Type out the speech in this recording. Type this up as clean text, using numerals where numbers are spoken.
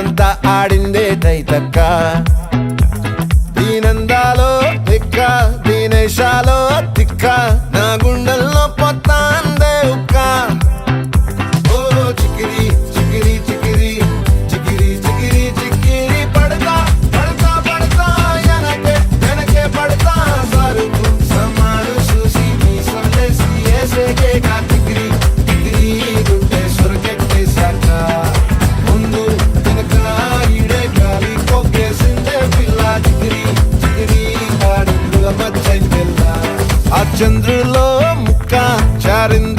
రాత్రంతా ఆడిందే తైతక్క దీనందాలో తిక్క దీనేశాలో తిక్క నా గుండెల్లో పొత్తాందే ఉక్క ఓ చికిరి చికిరి చికిరి చికిరి చికిరి చికిరి పడతా పడతా పడతా వెనకే పడతా సరుకు సమాను చూసి మీ సందేశి ఏసేకే కా చికిరి చికిరి గుండె సొరకెట్టేశాక ముందు వెనక ఈడే గాలి కొక్కేసిందే పిల్ల చికిరి చికిరి ఆడుగుల మధ్య పిల్ల ఆ చంద్రులో ముక్క చారింది